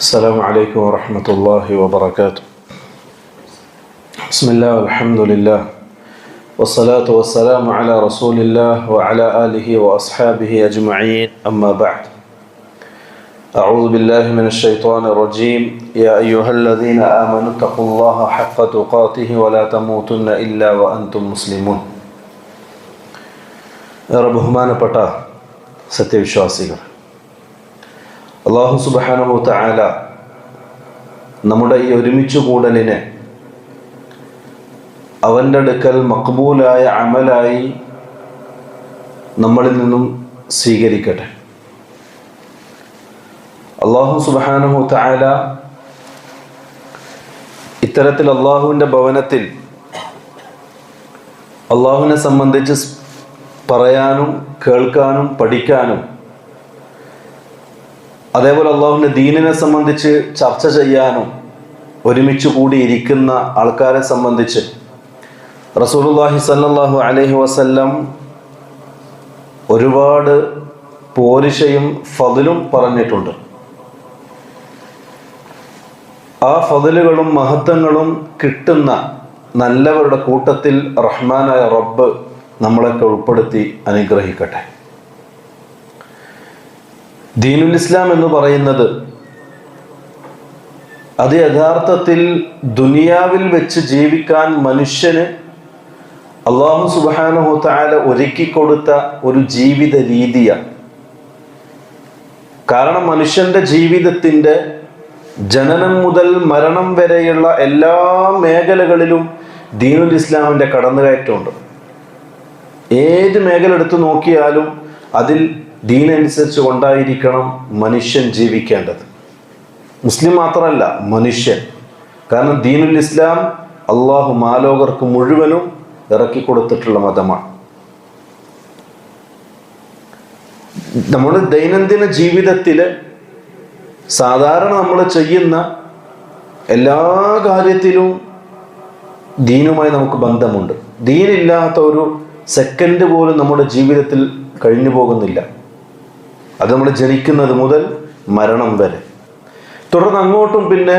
السلام عليكم ورحمة الله وبركاته. بسم الله والحمد لله والصلاة والسلام على رسول الله وعلى آله وأصحابه أجمعين، أما بعد. أعوذ بالله من الشيطان الرجيم. يا أيها الذين آمنوا اتقوا الله حق تقاته ولا تموتن إلا وأنتم مسلمون. ബഹുമാനപ്പെട്ട സത്യവിശ്വാസികൾ, അല്ലാഹു സുബ്ഹാനഹു വ തആല നമ്മുടെ ഈ ഒരുമിച്ച് കൂടലിനെ അവൻ്റെ അടുക്കൽ മഖ്ബൂലായ അമലായി നമ്മളിൽ നിന്നും സ്വീകരിക്കട്ടെ. അല്ലാഹു സുബ്ഹാനഹു വ തആല ഇത്തരത്തിൽ അല്ലാഹുവിൻ്റെ ഭവനത്തിൽ അല്ലാഹുവിനെ സംബന്ധിച്ച് പറയാനും കേൾക്കാനും പഠിക്കാനും, അതേപോലെ അള്ളാഹുവിൻ്റെ ദീനിനെ സംബന്ധിച്ച് ചർച്ച ചെയ്യാനും ഒരുമിച്ച് കൂടിയിരിക്കുന്ന ആൾക്കാരെ സംബന്ധിച്ച് റസൂലുള്ളാഹി സ്വല്ലല്ലാഹു അലൈഹി വസല്ലം ഒരുപാട് പോരിശയും ഫضലും പറഞ്ഞിട്ടുണ്ട്. ആ ഫضലുകളും മഹത്വങ്ങളും കിട്ടുന്ന നല്ലവരുടെ കൂട്ടത്തിൽ റഹ്മാനായ റബ്ബ് നമ്മളൊക്കെ ഉൾപ്പെടുത്തി അനുഗ്രഹിക്കട്ടെ. ദീനുൽ ഇസ്ലാം എന്ന് പറയുന്നത് അത് യഥാർത്ഥത്തിൽ ദുനിയാവിൽ വെച്ച് ജീവിക്കാൻ മനുഷ്യന് അല്ലാഹു സുബ്ഹാനഹു വ തആല ഒരുക്കിക്കൊടുത്ത ഒരു ജീവിത രീതിയാണ്. കാരണം മനുഷ്യന്റെ ജീവിതത്തിൻ്റെ ജനനം മുതൽ മരണം വരെയുള്ള എല്ലാ മേഖലകളിലും ദീനുൽ ഇസ്ലാമിൻ്റെ കടന്നുകയറ്റമുണ്ട്. ഏത് മേഖല എടുത്തു നോക്കിയാലും അതിൽ ദീനനുസരിച്ച് കൊണ്ടായിരിക്കണം മനുഷ്യൻ ജീവിക്കേണ്ടത്. മുസ്ലിം മാത്രമല്ല, മനുഷ്യൻ. കാരണം ദീനുൽ ഇസ്ലാം അള്ളാഹു മാലോകർക്ക് മുഴുവനും ഇറക്കിക്കൊടുത്തിട്ടുള്ള മതമാണ്. നമ്മുടെ ദൈനംദിന ജീവിതത്തിൽ സാധാരണ നമ്മൾ ചെയ്യുന്ന എല്ലാ കാര്യത്തിലും ദീനുമായി നമുക്ക് ബന്ധമുണ്ട്. ദീനില്ലാത്ത ഒരു സെക്കൻഡ് പോലും നമ്മുടെ ജീവിതത്തിൽ കഴിഞ്ഞു പോകുന്നില്ല. അത് നമ്മൾ ജനിക്കുന്നത് മുതൽ മരണം വരെ. തുടർന്ന് അങ്ങോട്ടും പിന്നെ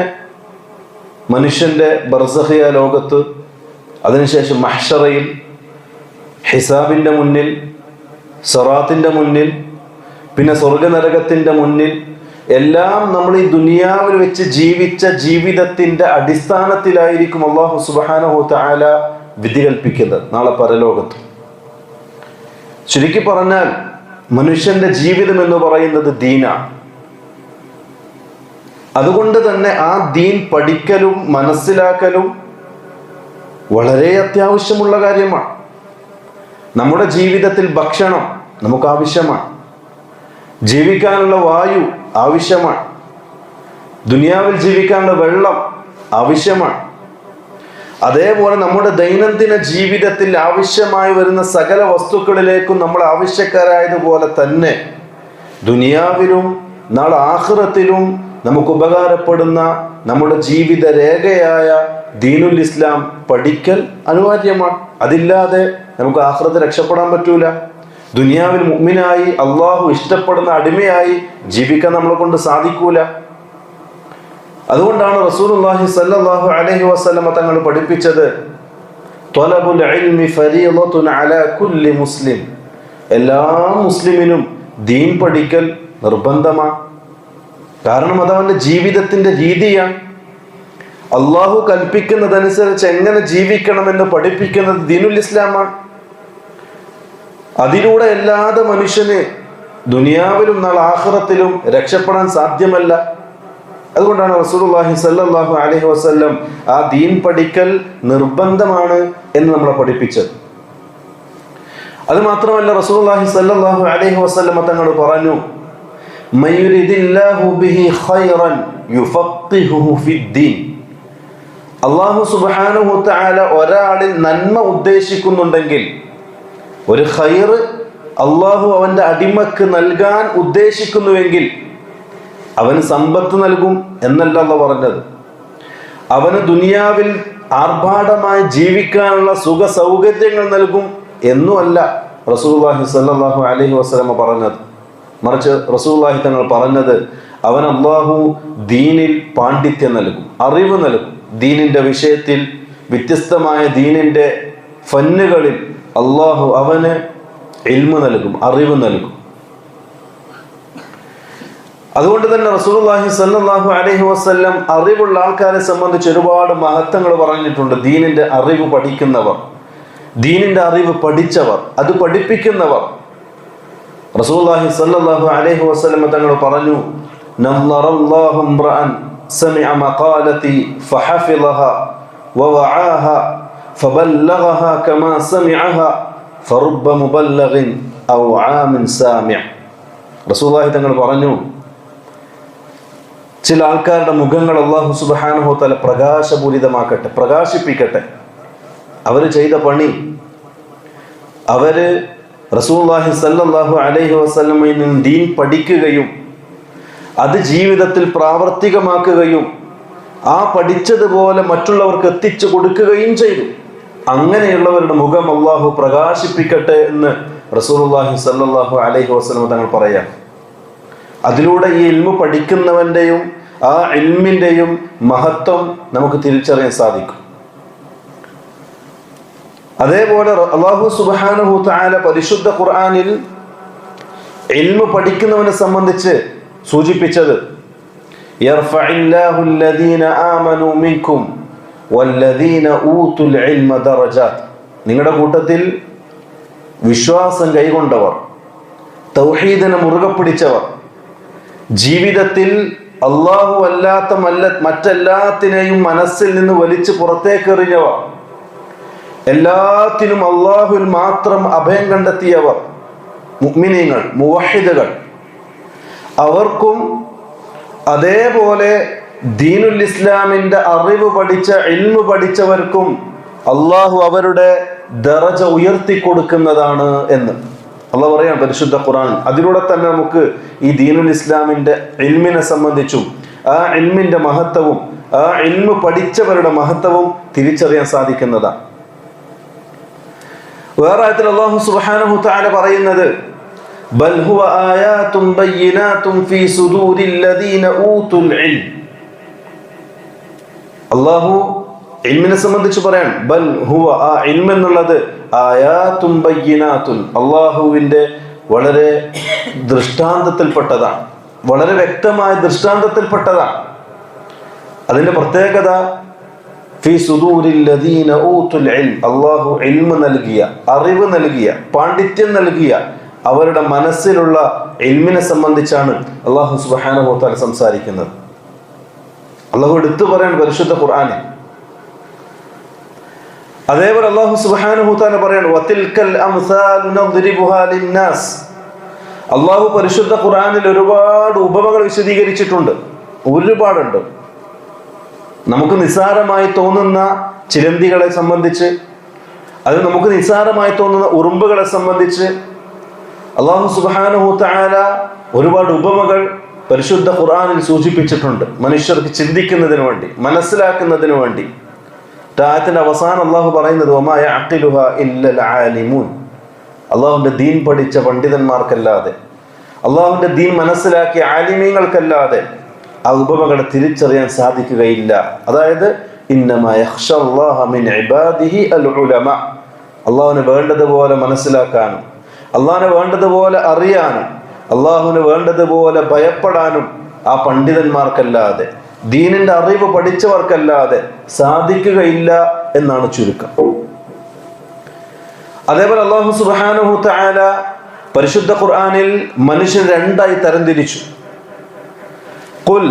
മനുഷ്യൻ്റെ ബർസഖിയ ലോകത്ത്, അതിനുശേഷം മഹ്ശറയിൽ, ഹിസാബിൻ്റെ മുന്നിൽ, സിറാത്തിൻ്റെ മുന്നിൽ, പിന്നെ സ്വർഗനരകത്തിൻ്റെ മുന്നിൽ, എല്ലാം നമ്മൾ ഈ ദുനിയാവിൽ വെച്ച് ജീവിച്ച ജീവിതത്തിൻ്റെ അടിസ്ഥാനത്തിലായിരിക്കും അല്ലാഹു സുബ്ഹാനഹു വ തആല വിധി കൽപ്പിക്കുന്നത് നാളെ പരലോകത്ത്. ചുരുക്കി പറഞ്ഞാൽ മനുഷ്യന്റെ ജീവിതം എന്ന് പറയുന്നത് ദീനാണ്. അതുകൊണ്ട് തന്നെ ആ ദീൻ പഠിക്കലും മനസ്സിലാക്കലും വളരെ അത്യാവശ്യമുള്ള കാര്യമാണ്. നമ്മുടെ ജീവിതത്തിൽ ഭക്ഷണം നമുക്ക് ആവശ്യമാണ്, ജീവിക്കാനുള്ള വായു ആവശ്യമാണ്, ദുനിയാവിൽ ജീവിക്കാനുള്ള വെള്ളം ആവശ്യമാണ്. അതേപോലെ നമ്മുടെ ദൈനംദിന ജീവിതത്തിൽ ആവശ്യമായി വരുന്ന സകല വസ്തുക്കളിലേക്കും നമ്മൾ ആവശ്യക്കാരായതുപോലെ തന്നെ ദുനിയാവിലും നാളെ ആഖിറത്തിലും നമുക്ക് ഉപകാരപ്പെടുന്ന നമ്മുടെ ജീവിത രേഖയായ ദീനുൽ ഇസ്ലാം പഠിക്കൽ അനിവാര്യമാണ്. അതില്ലാതെ നമുക്ക് ആഖിറത്ത് രക്ഷപ്പെടാൻ പറ്റൂല. ദുനിയാവിൽ മുഅ്മിനായി അള്ളാഹു ഇഷ്ടപ്പെടുന്ന അടിമയായി ജീവിക്കാൻ നമ്മളെ കൊണ്ട് സാധിക്കൂല. അതുകൊണ്ടാണ് റസൂലുള്ളാഹി സ്വല്ലല്ലാഹു അലൈഹി വസല്ലം തങ്ങൾ പഠിപ്പിച്ചത് ത്വലബുൽ ഇൽമി ഫരീളത്തുൻ അലാ കുല്ലി മുസ്ലിം. എല്ലാ മുസ്ലിമിനും ദീൻ പഠിക്കൽ നിർബന്ധമാണ്. കാരണം അത് അവൻ്റെ ജീവിതത്തിൻ്റെ രീതിയാണ്. അള്ളാഹു കൽപ്പിക്കുന്നതനുസരിച്ച് എങ്ങനെ ജീവിക്കണമെന്ന് പഠിപ്പിക്കുന്നത് ദീനുൽ ഇസ്ലാമാണ്. അതിലൂടെ അല്ലാതെ മനുഷ്യന് ദുനിയാവിലും നാളെ ആഖിറത്തിലും രക്ഷപ്പെടാൻ സാധ്യമല്ല. അതുകൊണ്ടാണ് റസൂലുള്ളാഹി സ്വല്ലല്ലാഹു അലൈഹി വസല്ലം ആ ദീൻ പഠിക്കൽ നിർബന്ധമാണ് എന്ന് നമ്മളെ പഠിപ്പിച്ചത്. അത് മാത്രമല്ല, റസൂലുള്ളാഹി സ്വല്ലല്ലാഹു അലൈഹി വസല്ലം തങ്ങൾ പറഞ്ഞു, മയുരിദില്ലാഹു ബിഹി ഖൈറൻ യുഫഖിഹുഹു ഫിദ്ദീൻ. അല്ലാഹു സുബ്ഹാനഹു വ തആല ഒരാളിൽ നന്മ ഉദ്ദേശിക്കുന്നുണ്ടെങ്കിൽ, ഒരു ഖൈർ അല്ലാഹു അവൻ്റെ അടിമക്ക് നൽകാൻ ഉദ്ദേശിക്കുന്നുവെങ്കിൽ അവന് സമ്പത്ത് നൽകും എന്നല്ല അല്ലാഹു പറഞ്ഞത്. അവന് ദുനിയാവിൽ ആർഭാടമായി ജീവിക്കാനുള്ള സുഖ സൗകര്യങ്ങൾ നൽകും എന്നുമല്ല റസൂലുള്ളാഹി സ്വല്ലല്ലാഹു അലൈഹി വസല്ലം പറഞ്ഞത്. മറിച്ച് റസൂലുള്ളാഹി തങ്ങൾ പറഞ്ഞത്, അവൻ അള്ളാഹു ദീനിൽ പാണ്ഡിത്യം നൽകും, അറിവ് നൽകും. ദീനിന്റെ വിഷയത്തിൽ വ്യത്യസ്തമായ ദീനിന്റെ ഫന്നുകളിൽ അള്ളാഹു അവന് ഇൽമു നൽകും, അറിവ് നൽകും. അതുകൊണ്ട് തന്നെ റസൂലുള്ളാഹി സ്വല്ലല്ലാഹു അലൈഹി വസല്ലം അറിവുള്ള ആൾക്കാരെ സംബന്ധിച്ച് ഒരുപാട് മഹത്വങ്ങൾ പറഞ്ഞിട്ടുണ്ട്. ദീനിന്റെ അറിവ് പഠിക്കുന്നവർ, ദീനിന്റെ അറിവ് പഠിച്ചവർ, അത് പഠിപ്പിക്കുന്നവർ. റസൂലുള്ളാഹി സ്വല്ലല്ലാഹു അലൈഹി വസല്ലം തങ്ങൾ പറഞ്ഞു, നല്ലറല്ലാഹു ഇംറഅൻ സമിഅ മഖാലതി ഫഹഫിളഹ വവഅഹ ഫബല്ലഗഹ കമാ സമിഅഹ ഫറുബ്ബ മുബല്ലഗിൻ ഔ ആമിൻ സാമിഅ. റസൂലുള്ളാഹി തങ്ങൾ പറഞ്ഞു, ചില ആൾക്കാരുടെ മുഖങ്ങൾ അല്ലാഹു സുബ്ഹാനഹു വ തആല പ്രകാശപൂരിതമാക്കട്ടെ, പ്രകാശിപ്പിക്കട്ടെ. അവർ ചെയ്ത പണി, അവര് റസൂലുള്ളാഹി സ്വല്ലല്ലാഹു അലൈഹി വസല്ലമയിൽ നിന്ന് ദീൻ പഠിക്കുകയും അത് ജീവിതത്തിൽ പ്രാവർത്തികമാക്കുകയും ആ പഠിച്ചതുപോലെ മറ്റുള്ളവർക്ക് എത്തിച്ചു കൊടുക്കുകയും ചെയ്തു. അങ്ങനെയുള്ളവരുടെ മുഖം അല്ലാഹു പ്രകാശിപ്പിക്കട്ടെ എന്ന് റസൂലുള്ളാഹി സ്വല്ലല്ലാഹു അലൈഹി വസല്ലം തങ്ങൾ പറയാം. അതിലൂടെ ഈ ഇൽമു പഠിക്കുന്നവന്റെയും ആ ഇൽമിന്റെയും മഹത്വം നമുക്ക് തിരിച്ചറിയാൻ സാധിക്കും. അതേപോലെ അല്ലാഹു സുബ്ഹാനഹു തആല പരിശുദ്ധ ഖുർആനിൽ ഇൽമു പഠിക്കുന്നവനെ സംബന്ധിച്ച് സൂചിപ്പിച്ചത്, യർഫഇല്ലാഹു അല്ലദീന ആമനൂ മിൻകും വല്ലദീന ഊതുൽ ഇൽമ ദറജാത്ത്. നിങ്ങളുടെ കൂട്ടത്തിൽ വിശ്വാസം കൈകൊണ്ടവർ, തൗഹീദിനെ മുറുകെ പിടിച്ചവർ, ജീവിതത്തിൽ അല്ലാഹു അല്ലാത്ത മറ്റെല്ലാത്തിനെയും മനസ്സിൽ നിന്ന് വലിച്ചു പുറത്തേക്ക് എറിഞ്ഞവർ, എല്ലാത്തിനും അല്ലാഹുവിൽ മാത്രം അഭയം കണ്ടെത്തിയവർ, മുഅ്മിനീങ്ങൾ, മുവഹിദുകൾ, അവർക്കും അതേപോലെ ദീനുൽ ഇസ്ലാമിന്റെ അറിവ് പഠിച്ച ഇൽമു പഠിച്ചവർക്കും അല്ലാഹു അവരുടെ ദറജ ഉയർത്തി കൊടുക്കുന്നതാണ് എന്ന് അല്ലാഹു പറയാം പരിശുദ്ധ ഖുർആൻ. അതിലൂടെ തന്നെ നമുക്ക് ഈ ദീനുൽ ഇസ്ലാമിന്റെ ഇൽമിനെ സംബന്ധിച്ചും ആ ഇൽമിന്റെ മഹത്വവും ആ ഇൽമു പഠിച്ചവരുടെ മഹത്വവും തിരിച്ചറിയാൻ സാധിക്കുന്നതാണ്. വേറെ ആയത്തിൽ അല്ലാഹു സുബ്ഹാനഹു തആല പറയുന്നത്, ബൽ ഹുവ ആയാതുൻ ബയ്യിനാതുൻ ഫീ സുദൂരിൽ ലദീന ഊതുൽ ഇൽം. അല്ലാഹു ഇൽമിനെ സംബന്ധിച്ച് പറയാൻ, ബൽ ഹുവ, ആ ഇൽം എന്നുള്ളത് ആയാതുൻ ബയ്യിനാതുൻ, അല്ലാഹുവിന്റെ വളരെ ദൃഷ്ടാന്തത്തിൽപ്പെട്ടതാണ്, വളരെ വ്യക്തമായ ദൃഷ്ടാന്തത്തിൽപ്പെട്ടതാണ്. അതിന്റെ പ്രത്യേകത ഫീ സുദൂരിൽ ലദീന ഊതുൽ ഇൽം, അല്ലാഹു ഇൽമ നൽകിയ, അറിവ് നൽകിയ, പാണ്ഡിത്യം നൽകിയ അവരുടെ മനസ്സിലുള്ള ഇൽമിനെ സംബന്ധിച്ചാണ് അല്ലാഹു സുബ്ഹാനഹു വ തആല സംസാരിക്കുന്നത്. അല്ലാഹു എടുത്തു പറയാൻ പരിശുദ്ധ ഖുർആനിൽ. അതേപോലെ അല്ലാഹു സുബ്ഹാനഹു വ തആല പറയാണ്, വതിൽകൽ അംസാലു നദ്രിബുഹാ ലിന്നാസ്. അല്ലാഹു പരിശുദ്ധ ഖുർആനിൽ ഒരുപാട് ഉപമകൾ വിശദീകരിച്ചിട്ടുണ്ട്, ഒരുപാടുണ്ട്. നമുക്ക് നിസ്സാരമായി തോന്നുന്ന ചിലന്തികളെ സംബന്ധിച്ച്, അത് നമുക്ക് നിസ്സാരമായി തോന്നുന്ന ഉറുമ്പുകളെ സംബന്ധിച്ച് അല്ലാഹു സുബ്ഹാനഹു വ തആല ഒരുപാട് ഉപമകൾ പരിശുദ്ധ ഖുർആനിൽ സൂചിപ്പിച്ചിട്ടുണ്ട്, മനുഷ്യർക്ക് ചിന്തിക്കുന്നതിന് വേണ്ടി, മനസ്സിലാക്കുന്നതിന് വേണ്ടി. ആയത്തിന്റെ അവസാനം അല്ലാഹു പറയുന്നത്, വമാ യഅഖിലുഹാ ഇല്ലൽ ആലിമൂൻ. അല്ലാഹുവിന്റെ ദീൻ പഠിച്ച പണ്ഡിതന്മാർക്കല്ലാതെ, അല്ലാഹുവിന്റെ ദീൻ മനസ്സിലാക്കിയ ആലിമീങ്ങൾക്കല്ലാതെ ആ ഉപമകളെ തിരിച്ചറിയാൻ സാധിക്കുകയില്ല. അതായത് ഇന്നമാ യഖ്ഷല്ലാഹ മിൻ ഇബാദിഹി അൽ ഉലമ. അല്ലാഹുവിനെ വേണ്ടതുപോലെ മനസ്സിലാക്കാനും അല്ലാഹുവിനെ വേണ്ടതുപോലെ അറിയാനും അല്ലാഹുവിനെ വേണ്ടതുപോലെ ഭയപ്പെടാനും ആ പണ്ഡിതന്മാർക്കല്ലാതെ, ദീനിന്റെ അറിവ് പഠിച്ചവർക്കല്ലാതെ സാധിക്കുകയില്ല എന്നാണ് ചുരുക്കം. അതേപോലെ അല്ലാഹു സുബ്ഹാനഹു തആല പരിശുദ്ധ ഖുർആനിൽ മനുഷ്യൻ രണ്ടായി തരംതിരിച്ചു. ഖുൽ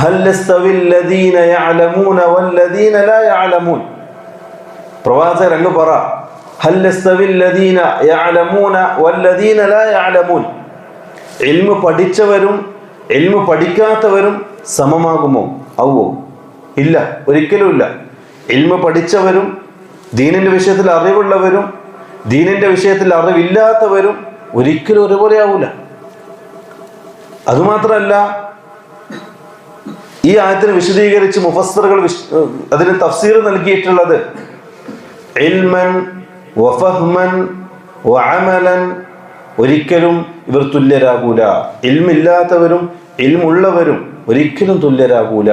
ഹൽ യസ്തവിൽ ലദീന യഅലമൂന വല്ലദീന ലാ യഅലമൂൻ. പ്രവാചകർ അങ്ങ് പറ, ഹൽ യസ്തവിൽ ലദീന യഅലമൂന വല്ലദീന ലാ യഅലമൂൻ. ഇൽമു പഠിച്ചവരും ഇൽമു പഠിക്കാത്തവരും സമമാകുമോ? ആവോ? ഇല്ല, ഒരിക്കലും ഇല്ല. ഇൽമു പഠിച്ചവരും ദീനിന്റെ വിഷയത്തിൽ അറിവുള്ളവരും ദീനിന്റെ വിഷയത്തിൽ അറിവില്ലാത്തവരും ഒരിക്കലും ഒരുപോലെ ആവൂല. അതുമാത്രമല്ല, ഈ ആയത്തിനെ വിശദീകരിച്ച് മുഫസ്സിറുകൾ അതിന് തഫ്സീർ നൽകിയിട്ടുള്ളത് ഇൽമൻ വഫഹ്മൻ വഅമലൻ. ഒരിക്കലും ഇവർ തുല്യരാകൂല. ഇൽമില്ലാത്തവരും ഇൽമുള്ളവരും ഒരിക്കലും തുല്യരാകൂല.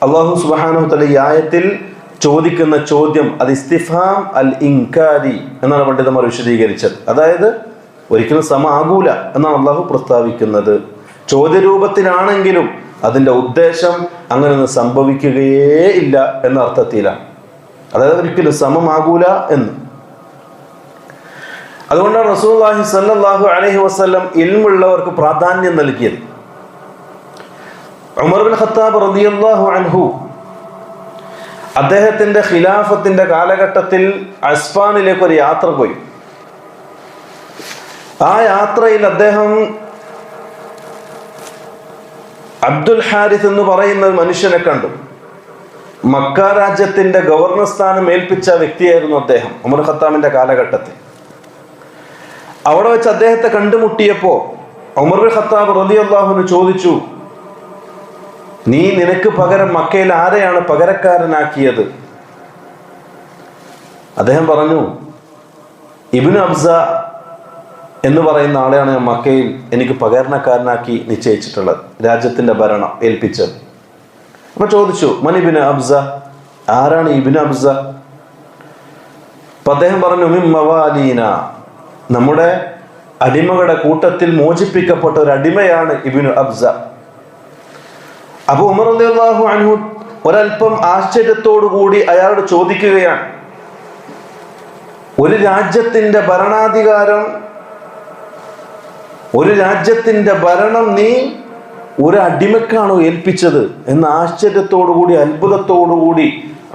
അല്ലാഹു സുബ്ഹാനഹു തആല ഈ ആയത്തിൽ ചോദിക്കുന്ന ചോദ്യം അത് ഇസ്തിഫാം അൽ ഇൻകാരി എന്നാണ് പണ്ഡിതന്മാർ വിശദീകരിച്ചത്. അതായത് ഒരിക്കലും ആകൂല എന്നാണ് അല്ലാഹു പ്രസ്താവിക്കുന്നത്. ചോദ്യരൂപത്തിലാണെങ്കിലും അതിൻ്റെ ഉദ്ദേശം അങ്ങനെയൊന്നും സംഭവിക്കുകയേ ഇല്ല എന്ന അർത്ഥത്തിലാണ്. അതായത് ഒരിക്കലും സമമാകൂല എന്ന്. അതുകൊണ്ടാണ് റസൂലുള്ളാഹി സ്വല്ലല്ലാഹു അലൈഹി വസല്ലം ഇൽമുള്ളവർക്ക് പ്രാധാന്യം നൽകിയത്. ഉമർ ബിൻ ഖത്താബ് റളിയല്ലാഹു അൻഹു അദ്ദേഹത്തിന്റെ ഖിലാഫത്തിന്റെ കാലഘട്ടത്തിൽ അസ്ഫാനിലേക്ക് ഒരു യാത്ര പോയി. ആ യാത്രയിൽ അദ്ദേഹം അബ്ദുൽ ഹാരിസ് എന്ന് പറയുന്ന മനുഷ്യനെ കണ്ടു. മക്ക രാജ്യത്തിന്റെ ഗവർണർ സ്ഥാനം ഏൽപ്പിച്ച വ്യക്തിയായിരുന്നു അദ്ദേഹം ഉമർ ഖത്താബിന്റെ കാലഘട്ടത്തിൽ. അവിടെ വെച്ച് അദ്ദേഹത്തെ കണ്ടുമുട്ടിയപ്പോ ഉമർ ബിൻ ഖത്താബ് റളിയല്ലാഹു അൻഹു ചോദിച്ചു, നീ നിനക്ക് പകരം മക്കയിൽ ആരെയാണ് പകരക്കാരനാക്കിയത്? അദ്ദേഹം പറഞ്ഞു, ഇബ്നു അബ്സ എന്ന് പറയുന്ന ആളെയാണ് ഞാൻ മക്കയിൽ എനിക്ക് പകരണക്കാരനാക്കി നിശ്ചയിച്ചിട്ടുള്ളത്, രാജ്യത്തിന്റെ ഭരണം ഏൽപ്പിച്ചത്. അപ്പൊ ചോദിച്ചു, മൻ ഇബ്നു അബ്സ, ആരാണ് ഇബ്നു അബ്സ? അപ്പൊ അദ്ദേഹം പറഞ്ഞു, മിൻ മവാലീന, നമ്മുടെ അടിമകളുടെ കൂട്ടത്തിൽ മോചിപ്പിക്കപ്പെട്ട ഒരു അടിമയാണ് ഇബ്നു അബ്സ. അപ്പൊ ഉമർ റളിയല്ലാഹു അൻഹു ഒരൽപ്പം ആശ്ചര്യത്തോടു കൂടി അയാളോട് ചോദിക്കുകയാണ്, ഒരു രാജ്യത്തിന്റെ ഭരണാധികാരം, ഒരു രാജ്യത്തിന്റെ ഭരണം നീ ഒരു അടിമക്കാണോ ഏൽപ്പിച്ചത് എന്ന ആശ്ചര്യത്തോടു കൂടി അത്ഭുതത്തോടു കൂടി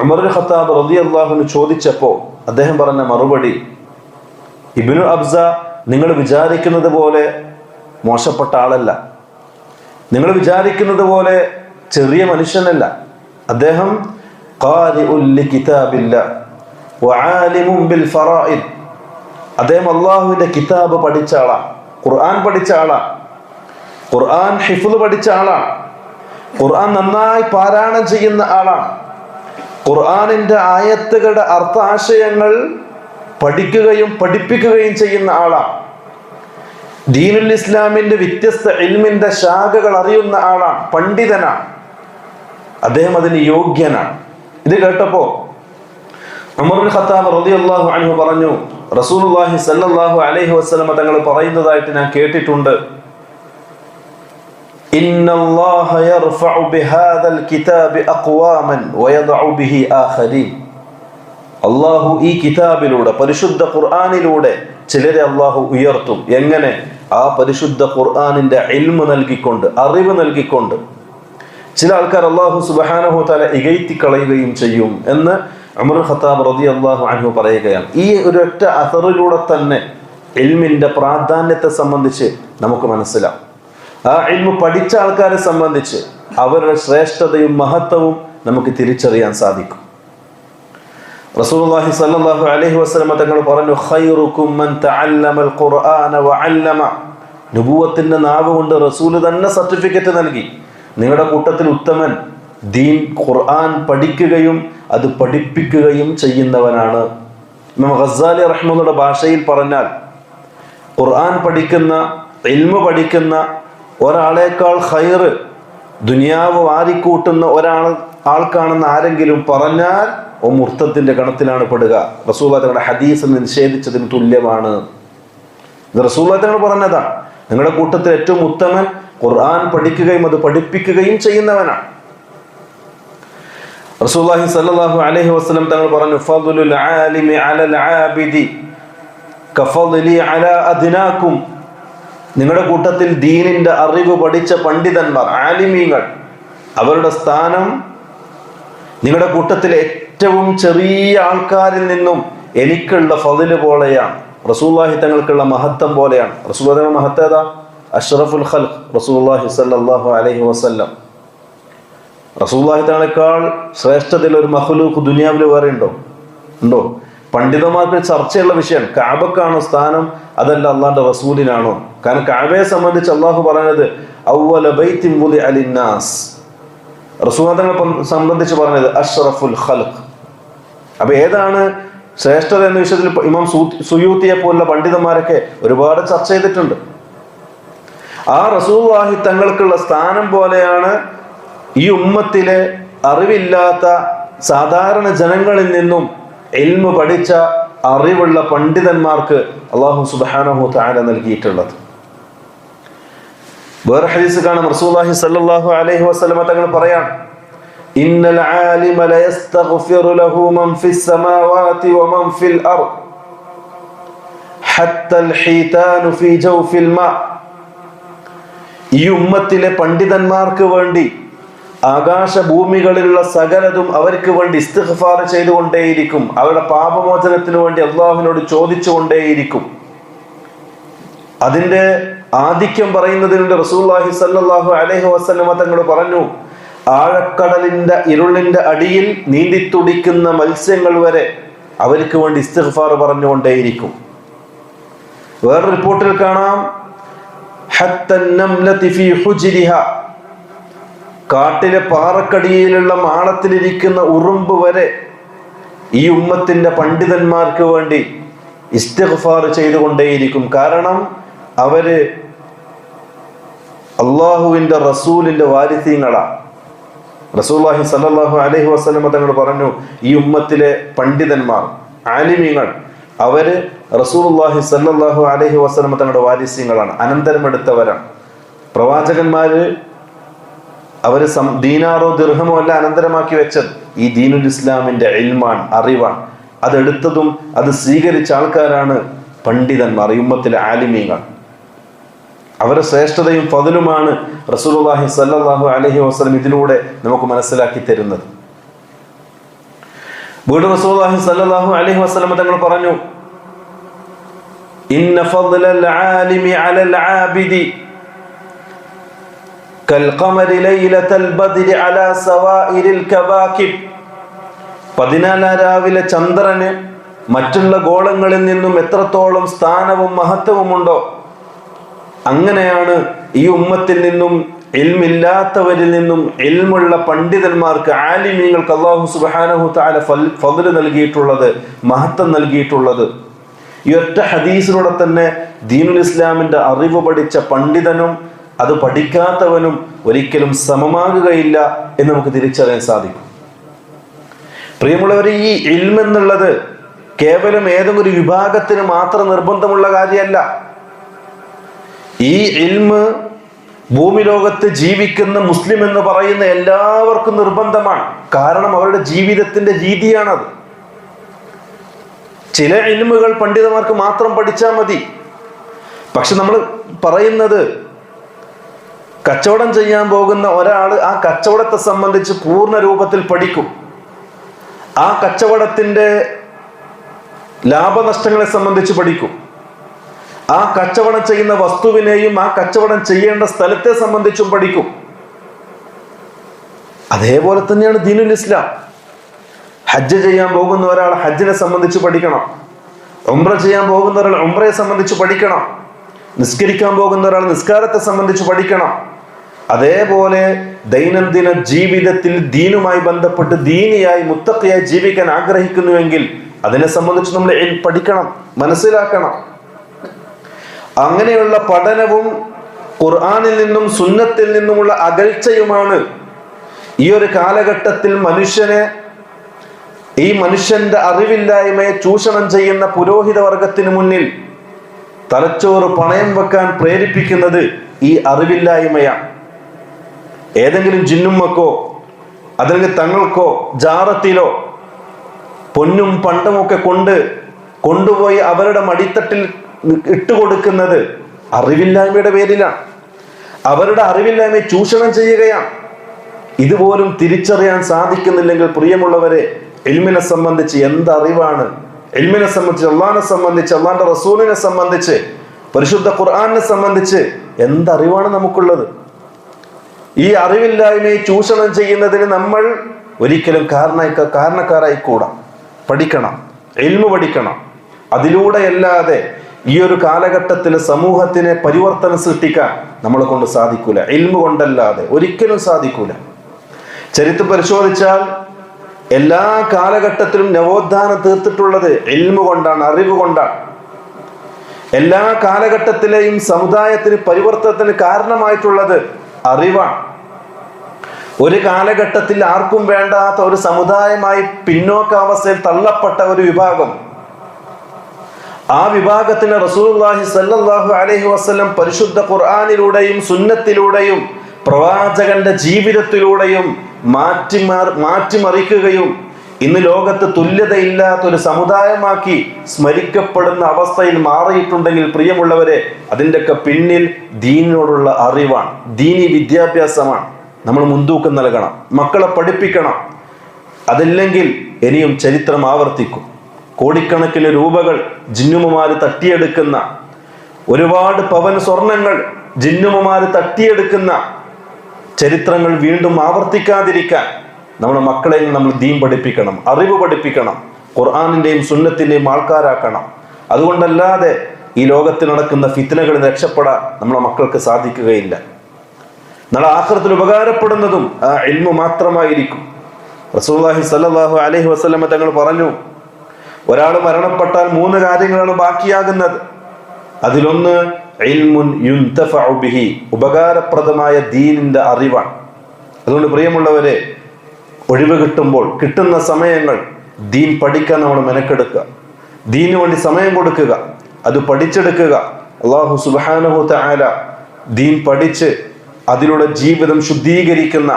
ഉമർ ബിൻ ഖത്താബ് റളിയല്ലാഹു അൻഹു ചോദിച്ചപ്പോൾ അദ്ദേഹം പറഞ്ഞ മറുപടി, ഇബ്നു അബ്സ നിങ്ങൾ വിചാരിക്കുന്നത് പോലെ മോശപ്പെട്ട ആളല്ല, നിങ്ങൾ വിചാരിക്കുന്നത് പോലെ ചെറിയ മനുഷ്യനല്ല. അദ്ദേഹം ഖാരിഉൽ ലികിതാബില്ലാഹ് വആലിമുൻ ബിൽ ഫറായിദ്, അദ്ദേഹം അല്ലാഹുവിന്റെ കിതാബ് പഠിച്ച ആളാണ്, ഖുർആൻ പഠിച്ച ആളാണ്, ഖുർആൻ ഹിഫ്ള് പഠിച്ച ആളാണ്, ഖുർആൻ നന്നായി പാരായണം ചെയ്യുന്ന ആളാണ്, ഖുർആനിന്റെ ആയത്തുകളുടെ അർത്ഥാശയങ്ങൾ പഠിക്കുകയും പഠിപ്പിക്കുകയും ചെയ്യുന്ന ആളാണ്, ദീനുൽ ഇസ്ലാമിന്റെ വ്യത്യസ്ത ഇൽമിന്റെ ശാഖകൾ അറിയുന്ന ആളാണ്, പണ്ഡിതനാണ്, അദ്ദേഹം അതിന് യോഗ്യനാണ്. ഇത് കേട്ടപ്പോ ഉമർ ബിൻ ഖത്താബ് റളിയല്ലാഹു അൻഹു പറഞ്ഞു, റസൂലുള്ളാഹി സ്വല്ലല്ലാഹു അലൈഹി വസല്ലം തങ്ങൾ പറയുന്നതായിട്ട് ഞാൻ കേട്ടിട്ടുണ്ട്, ഇന്നല്ലാഹ യർഫഉ ബിഹാദൽ കിതാബി അഖ്വാമൻ വയദഉ ബിഹി ആഖരീൻ. അല്ലാഹു ഈ കിതാബിലൂടെ, പരിശുദ്ധ ഖുർആനിലൂടെ ചിലരെ അല്ലാഹു ഉയർത്തും. എങ്ങനെ? ആ പരിശുദ്ധ ഖുർആനിന്റെ ഇൽമ് നൽകിക്കൊണ്ട്, അറിവ് നൽകിക്കൊണ്ട്. ചില ആൾക്കാർ അല്ലാഹു സുബ്ഹാനഹു തആല ഇകഴ്ത്തി കളയുകയും ചെയ്യും എന്ന് ഉമർ ഖത്താബ് റളിയല്ലാഹു അൻഹു പറയുകയാണ്. ഈ ഒരൊറ്റ അസറിലൂടെ തന്നെ ഇൽമിന്റെ പ്രാധാന്യത്തെ സംബന്ധിച്ച് നമുക്ക് മനസ്സിലാവും. ആ ഇൽമ് പഠിച്ച ആൾക്കാരെ സംബന്ധിച്ച് അവരുടെ ശ്രേഷ്ഠതയും മഹത്വവും നമുക്ക് തിരിച്ചറിയാൻ സാധിക്കും. റസൂലുള്ളാഹി സ്വല്ലല്ലാഹു അലൈഹി വസല്ലം തങ്ങൾ പറഞ്ഞു, ഖൈറുക്കും മൻ തഅല്ലമൽ ഖുർആന വഅല്ലമ. നബുവത്തിന്റെ നാവ് കൊണ്ട് റസൂൽ തന്നെ സർട്ടിഫിക്കറ്റ് നൽകി, നിങ്ങളുടെ കൂട്ടത്തിൽ ഉത്തമൻ ദീൻ ഖുർആൻ പഠിക്കുകയും അത് പഠിപ്പിക്കുകയും ചെയ്യുന്നവനാണ്. ഇമാം ഗസ്സാലി റഹ്മത്തുള്ളാഹിയുടെ ഭാഷയിൽ പറഞ്ഞാൽ, ഖുർആൻ പഠിക്കുന്ന, ഇൽമു പഠിക്കുന്ന ഒരാളേക്കാൾ ഖൈറ് ദുനിയാവ് വാരിക്കൂട്ടുന്ന ആൾക്കാണെന്ന് ആരെങ്കിലും പറഞ്ഞാൽ മുർത്തത്തിന്റെ ഗണത്തിലാണ് പെടുക. റസൂലുള്ളാഹി തങ്ങളുടെ ഹദീസ് നിഷേധിച്ചതിന് തുല്യമാണ്. ഇത് റസൂലുള്ളാഹി തങ്ങൾ പറഞ്ഞതാണ്. നിങ്ങളുടെ കൂട്ടത്തിൽ ഏറ്റവും ഉത്തമൻ ഖുർആൻ പഠിക്കുകയും അത് പഠിപ്പിക്കുകയും ചെയ്യുന്നവനാണ്. റസൂലുള്ളാഹി സ്വല്ലല്ലാഹു അലൈഹി വസല്ലം തങ്ങൾ പറഞ്ഞു, ഫദ്ലുൽ ആലിമി അലൽ ആബിദി കഫദ്ലി അലാ അദ്നാകും. നിങ്ങളുടെ കൂട്ടത്തിൽ ദീനിന്റെ അറിവ് പഠിച്ച പണ്ഡിതന്മാർ, ആലിമീങ്ങൾ, അവരുടെ സ്ഥാനം നിങ്ങളുടെ കൂട്ടത്തിലെ ഏറ്റവും ചെറിയ ആൾക്കാരിൽ നിന്നും എനിക്കുള്ള ഫദ്ല് പോലെയാണ്, റസൂലുള്ളാഹി തങ്ങൾക്കുള്ള മഹത്വം പോലെയാണ്. റസൂലുള്ളാഹിയുടെ മഹത്വം ഏതാ? അഷ്റഫുൽ ഖൽഖ് റസൂലുള്ളാഹി സ്വല്ലല്ലാഹു അലൈഹി വസല്ലം. റസൂലുള്ളാഹി തങ്ങളെക്കാൾ ശ്രേഷ്ഠതയിൽ ഒരു മഖ്ലൂഖ് ദുനിയാവിൽ വേറെ ഉണ്ടോ? പണ്ഡിതന്മാർക്ക് ചർച്ചയുള്ള വിഷയമാണ്, കഅബക്കാണോ സ്ഥാനം അതല്ല അള്ളാന്റെ റസൂലിനാണോ? കാരണം കഅബയെ സംബന്ധിച്ച് അള്ളാഹു പറയുന്നത് അവ്വല ബൈത്തിൻ വുദിഅ ലിന്നാസ്, റസൂലുള്ളാഹി തങ്ങളെ സംബന്ധിച്ച് പറഞ്ഞത് അഷ്റഫുൽ ഖൽഖ്. അപ്പൊ ഏതാണ് ശ്രേഷ്ഠത എന്ന വിഷയത്തിൽ ഇമാം സുയൂത്തിയെ പോലുള്ള പണ്ഡിതന്മാരൊക്കെ ഒരുപാട് ചർച്ച ചെയ്തിട്ടുണ്ട്. ആ റസൂലുള്ളാഹി തങ്ങൾക്കുള്ള സ്ഥാനം പോലെയാണ് ഈ ഉമ്മത്തിലെ അറിവില്ലാത്ത സാധാരണ ജനങ്ങളിൽ നിന്നും ഇൽമു പഠിച്ച അറിവുള്ള പണ്ഡിതന്മാർക്ക് അല്ലാഹു സുബ്ഹാനഹു തആല നൽകിയിട്ടുള്ളത്. വേറെ ഹദീസ് കാണാം, റസൂലുള്ളാഹി സ്വല്ലല്ലാഹു അലൈഹി വസല്ലം തങ്ങൾ പറയാൻ, ഇന്നൽ ആലിമ ലയസ്തഗ്ഫിറു ലഹു മൻ ഫിസ് സമാവാതി വമൻ ഫിൽ അർദ് ഹത്തൽ ഹീതാനു ഫീ ജൗഫിൽ മാ. ഈ ഉമ്മത്തിലെ പണ്ഡിതന്മാർക്ക് വേണ്ടി ആകാശഭൂമികളിലുള്ള സകലതും അവർക്ക് വേണ്ടി ഇസ്തിഗ്ഫാർ ചെയ്തുകൊണ്ടേയിരിക്കും. അവരുടെ പാപമോചനത്തിന് വേണ്ടി അള്ളാഹുവിനോട് ചോദിച്ചുകൊണ്ടേയിരിക്കും. അതിന്റെ ആധിക്യം പറയുന്നതിനുണ്ട്. റസൂലുള്ളാഹി സ്വല്ലല്ലാഹു അലൈഹി വസല്ലം തങ്ങൾ പറഞ്ഞു, ആഴക്കടലിന്റെ ഇരുളിന്റെ അടിയിൽ നീന്തിത്തുടിക്കുന്ന മത്സ്യങ്ങൾ വരെ അവർക്ക് വേണ്ടി ഇസ്തിഗ്ഫാർ പറഞ്ഞുകൊണ്ടേയിരിക്കും. വേറെ റിപ്പോർട്ടിൽ കാണാം, ഹത്തൻ നംലതി ഫീ ഹുജ്രിഹാ, കാട്ടിലെ പാറക്കടിയിലുള്ള മാളത്തിലിരിക്കുന്ന ഉറുമ്പ് വരെ ഈ ഉമ്മത്തിന്റെ പണ്ഡിതന്മാർക്ക് വേണ്ടി ഇസ്തിഗ്ഫാർ ചെയ്തുകൊണ്ടേയിരിക്കും. കാരണം അവര് അള്ളാഹുവിന്റെ റസൂലിന്റെ വാരിസീങ്ങളാണ്. റസൂലുള്ളാഹി സ്വല്ലല്ലാഹു അലൈഹി വസല്ലം തങ്ങൾ പറഞ്ഞു, ഈ ഉമ്മത്തിലെ പണ്ഡിതന്മാർ, ആലിമീങ്ങൾ, അവര് റസൂലുള്ളാഹി സ്വല്ലല്ലാഹു അലൈഹി വസല്ലം തങ്ങളുടെ വാരിസീങ്ങളാണ്, അനന്തരമെടുത്തവരാണ്. പ്രവാചകന്മാര് അവര് ദീനാറോ ദിർഹമോ അല്ല അനന്തരമാക്കി വെച്ചത്, ഈ ദീനുൽ ഇസ്ലാമിന്റെ ഇൽമാണ്, അറിവാണ്. അതെടുത്തതും അത് സ്വീകരിച്ച ആൾക്കാരാണ് പണ്ഡിതന്മാർ, ഈ ഉമ്മത്തിലെ ആലിമീങ്ങൾ. അവരുടെ ശ്രേഷ്ഠതയും ഫضലുമാണ് റസൂലുള്ളാഹി സ്വല്ലല്ലാഹു അലൈഹി വസല്ലം ഇതിലൂടെ നമുക്ക് മനസ്സിലാക്കി തരുന്നത്. വീണ്ടും റസൂലുള്ളാഹി സ്വല്ലല്ലാഹു അലൈഹി വസല്ലം തങ്ങൾ പറഞ്ഞു, ഇന്ന ഫضലൽ ആലിമി അലൽ ആബിദി കൽഖമരി ലൈലത്തൽ ബദ്രി അലാ സവാഇരിൽ കവാകിബ്. 14 രാവിലെ ചന്ദ്രന് മറ്റുള്ള ഗോളങ്ങളിൽ നിന്നും എത്രത്തോളം സ്ഥാനവും മഹത്വവുമുണ്ടോ, അങ്ങനെയാണ് ഈ ഉമ്മത്തിൽ നിന്നും ഇൽമില്ലാത്തവരിൽ നിന്നും ഇൽമുള്ള പണ്ഡിതന്മാർക്ക്, ആലിമീങ്ങൾക്ക് അല്ലാഹു സുബ്ഹാനഹു തആല ഫضല് നൽകിയിട്ടുള്ളത്, മഹത്വം നൽകിയിട്ടുള്ളത്. ഈ ഒറ്റ ഹദീസിലൂടെ തന്നെ ദീനുൽ ഇസ്ലാമിന്റെ അറിവ് പഠിച്ച പണ്ഡിതനും അത് പഠിക്കാത്തവനും ഒരിക്കലും സമമാകുകയില്ല എന്ന് നമുക്ക് തിരിച്ചറിയാൻ സാധിക്കും. പ്രിയമുള്ളവരെ, ഈ ഇൽമ് എന്നുള്ളത് കേവലം ഏതെങ്കിലും ഒരു വിഭാഗത്തിന് മാത്രം നിർബന്ധമുള്ള കാര്യമല്ല. ഈ ഇൽമ് ഭൂമി ലോകത്ത് ജീവിക്കുന്ന മുസ്ലിം എന്ന് പറയുന്ന എല്ലാവർക്കും നിർബന്ധമാണ്. കാരണം അവരുടെ ജീവിതത്തിന്റെ രീതിയാണത്. ചില ഇൽമുകൾ പണ്ഡിതന്മാർക്ക് മാത്രം പഠിച്ചാൽ മതി. പക്ഷെ നമ്മൾ പറയുന്നത്, കച്ചവടം ചെയ്യാൻ പോകുന്ന ഒരാൾ ആ കച്ചവടത്തെ സംബന്ധിച്ച് പൂർണ്ണ രൂപത്തിൽ പഠിക്കും. ആ കച്ചവടത്തിന്റെ ലാഭനഷ്ടങ്ങളെ സംബന്ധിച്ച് പഠിക്കും. ആ കച്ചവടം ചെയ്യുന്ന വസ്തുവിനെയും ആ കച്ചവടം ചെയ്യേണ്ട സ്ഥലത്തെ സംബന്ധിച്ചും പഠിക്കും. അതേപോലെ തന്നെയാണ് ദീനുൽ ഇസ്ലാം. ഹജ്ജ് ചെയ്യാൻ പോകുന്ന ഒരാൾ ഹജ്ജിനെ സംബന്ധിച്ച് പഠിക്കണം. ഉംറ ചെയ്യാൻ പോകുന്ന ഒരാൾ ഉംറയെ സംബന്ധിച്ച് പഠിക്കണം. നിസ്കരിക്കാൻ പോകുന്ന ഒരാൾ നിസ്കാരത്തെ സംബന്ധിച്ച് പഠിക്കണം. അതേപോലെ ദൈനംദിന ജീവിതത്തിൽ ദീനുമായി ബന്ധപ്പെട്ട് ദീനിയായി മുത്തഖിയായി ജീവിക്കാൻ ആഗ്രഹിക്കുന്നുവെങ്കിൽ അതിനെ സംബന്ധിച്ച് നമ്മൾ പഠിക്കണം, മനസ്സിലാക്കണം. അങ്ങനെയുള്ള പഠനവും ഖുർആനിൽ നിന്നും സുന്നത്തിൽ നിന്നുമുള്ള അകൽച്ചയുമാണ് ഈ ഒരു കാലഘട്ടത്തിൽ ഈ മനുഷ്യന്റെ അറിവില്ലായ്മയെ ചൂഷണം ചെയ്യുന്ന പുരോഹിത വർഗത്തിന് മുന്നിൽ തലച്ചോറ് പണയം വെക്കാൻ പ്രേരിപ്പിക്കുന്നത്. ഈ അറിവില്ലായ്മയാണ്. ഏതെങ്കിലും ജിന്നുമ്മക്കോ അല്ലെങ്കിൽ തങ്ങൾക്കോ ജാറത്തിലോ പൊന്നും പണ്ടമൊക്കെ കൊണ്ടുപോയി അവരുടെ മടിത്തട്ടിൽ ഇട്ടുകൊടുക്കുന്നത് അറിവില്ലായ്മയുടെ പേരിലാണ്. അവരുടെ അറിവില്ലായ്മയെ ചൂഷണം ചെയ്യുകയാണ്. ഇതുപോലും തിരിച്ചറിയാൻ സാധിക്കുന്നില്ലെങ്കിൽ പ്രിയമുള്ളവരെ, ഇൽമിനെ സംബന്ധിച്ച് എന്തറിവാണ്, ഇൽമിനെ സംബന്ധിച്ച്, അള്ളാഹിനെ സംബന്ധിച്ച്, അള്ളാഹിന്റെ റസൂലിനെ സംബന്ധിച്ച്, പരിശുദ്ധ ഖുർആനിനെ സംബന്ധിച്ച് എന്തറിവാണ് നമുക്കുള്ളത്? ഈ അറിവില്ലായ്മയെ ചൂഷണം ചെയ്യുന്നതിന് നമ്മൾ ഒരിക്കലും കാരണക്കാരായിക്കൂടാ. പഠിക്കണം, ഇൽമു പഠിക്കണം. അതിലൂടെയല്ലാതെ ഈ ഒരു കാലഘട്ടത്തിൽ സമൂഹത്തിനെ പരിവർത്തനം സൃഷ്ടിക്കാൻ നമ്മളെ കൊണ്ട് സാധിക്കൂല. ഇൽമു കൊണ്ടല്ലാതെ ഒരിക്കലും സാധിക്കൂല. ചരിത്രം പരിശോധിച്ചാൽ എല്ലാ കാലഘട്ടത്തിലും നവോത്ഥാനം തീർത്തിട്ടുള്ളത് ഇൽമു കൊണ്ടാണ്, അറിവ് കൊണ്ടാണ്. എല്ലാ കാലഘട്ടത്തിലെയും സമുദായത്തിന് പരിവർത്തനത്തിന് കാരണമായിട്ടുള്ളത് അറിവാണ്. ഒരു കാലഘട്ടത്തിൽ ആർക്കും വേണ്ടാത്ത ഒരു സമുദായമായി പിന്നോക്കാവസ്ഥയിൽ തള്ളപ്പെട്ട ഒരു വിഭാഗം, ആ വിഭാഗത്തിന് റസൂലുള്ളാഹി സ്വല്ലല്ലാഹു അലൈഹി വസല്ലം പരിശുദ്ധ ഖുർആനിലൂടെയും സുന്നത്തിലൂടെയും പ്രവാചകന്റെ ജീവിതത്തിലൂടെയും മാറ്റിമറിക്കുകയും ഇന്ന് ലോകത്ത് തുല്യതയില്ലാത്ത ഒരു സമുദായമാക്കി സ്മരിക്കപ്പെടുന്ന അവസ്ഥയിൽ മാറിയിട്ടുണ്ടെങ്കിൽ പ്രിയമുള്ളവരെ, അതിൻ്റെയൊക്കെ പിന്നിൽ ദീനിനോടുള്ള അറിവാണ്, ദീനി വിദ്യാഭ്യാസമാണ്. നമ്മൾ മുൻതൂക്കം നൽകണം, മക്കളെ പഠിപ്പിക്കണം. അതില്ലെങ്കിൽ ഇനിയും ചരിത്രം ആവർത്തിക്കും. കോടിക്കണക്കിന് രൂപകൾ ജിന്നുമമാര് തട്ടിയെടുക്കുന്ന, ഒരുപാട് പവൻ സ്വർണങ്ങൾ ജിന്നുമമാര് തട്ടിയെടുക്കുന്ന ചരിത്രങ്ങൾ വീണ്ടും ആവർത്തിക്കാതിരിക്കാൻ നമ്മുടെ മക്കളെ നമ്മൾ ദീൻ പഠിപ്പിക്കണം, അറിവ് പഠിപ്പിക്കണം, ഖുർആനിന്റെയും സുന്നത്തിന്റെയും ആൾക്കാരാക്കണം. അതുകൊണ്ടല്ലാതെ ഈ ലോകത്ത് നടക്കുന്ന ഫിത്നകളിൽ രക്ഷപ്പെടാൻ നമ്മുടെ മക്കൾക്ക് സാധിക്കുകയില്ല. നാളെ ആഖിറത്തിൽ ഉപകാരപ്പെടുന്നതും ആ ഇൽമു മാത്രമായിരിക്കും. റസൂലുള്ളാഹി സ്വല്ലല്ലാഹു അലൈഹി വസല്ലം തങ്ങൾ പറഞ്ഞു, ഒരാൾ മരണപ്പെട്ടാൽ 3 കാര്യങ്ങളാണ് ബാക്കിയാകുന്നത്. അതിലൊന്ന് ഇൽമുൻ യുൻതഫഉ ബിഹി, ഉപകാരപ്രദമായ ദീനിന്റെ അറിവാണ്. അതുകൊണ്ട് പ്രിയമുള്ളവരെ, ഒഴിവ് കിട്ടുമ്പോൾ, കിട്ടുന്ന സമയങ്ങൾ ദീൻ പഠിക്കാൻ നമ്മൾ മെനക്കെടുക്കുക, ദീനു വേണ്ടി സമയം കൊടുക്കുക, അത് പഠിച്ചെടുക്കുക. അല്ലാഹു സുബ്ഹാനഹു തആല ദീൻ പഠിച്ച് അതിലൂടെ ജീവിതം ശുദ്ധീകരിക്കുന്ന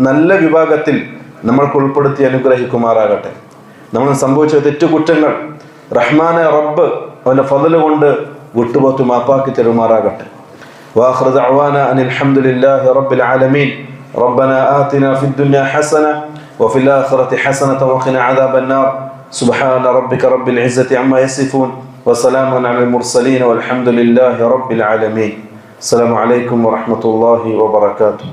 നല്ല വിഭാഗത്തിൽ നമ്മൾക്ക് ഉൾപ്പെടുത്തി അനുഗ്രഹിക്കുമാറാകട്ടെ. നമ്മൾ സംഭവിച്ച തെറ്റുകുറ്റങ്ങൾ റഹ്മാനെ റബ്ബ് അവന്റെ ഫضല് കൊണ്ട് വിട്ടുപോത്ത് മാപ്പാക്കി തരുമാറാകട്ടെ. വാഖിറു ദഅവാനാ അനിൽ ഹംദുലില്ലാഹി റബ്ബിൽ ആലമീൻ. റബ്ബനാ ആതിനാ ഫിദ്ദുനിയാ ഹസന വഫിൽ ആഖിറതി ഹസനത വഖിനാ അദാബന്നാർ. സുബ്ഹാന റബ്ബിക റബ്ബിൽ ഇസ്സതി അമ്മാ യസിഫൂൻ വസലാമുൻ അലൽ മുർസലീൻ വൽഹംദുലില്ലാഹി റബ്ബിൽ ആലമീൻ. അസ്സലാമു അലൈക്കും വറഹ്മത്തുള്ളാഹി വബറകാതുഹു.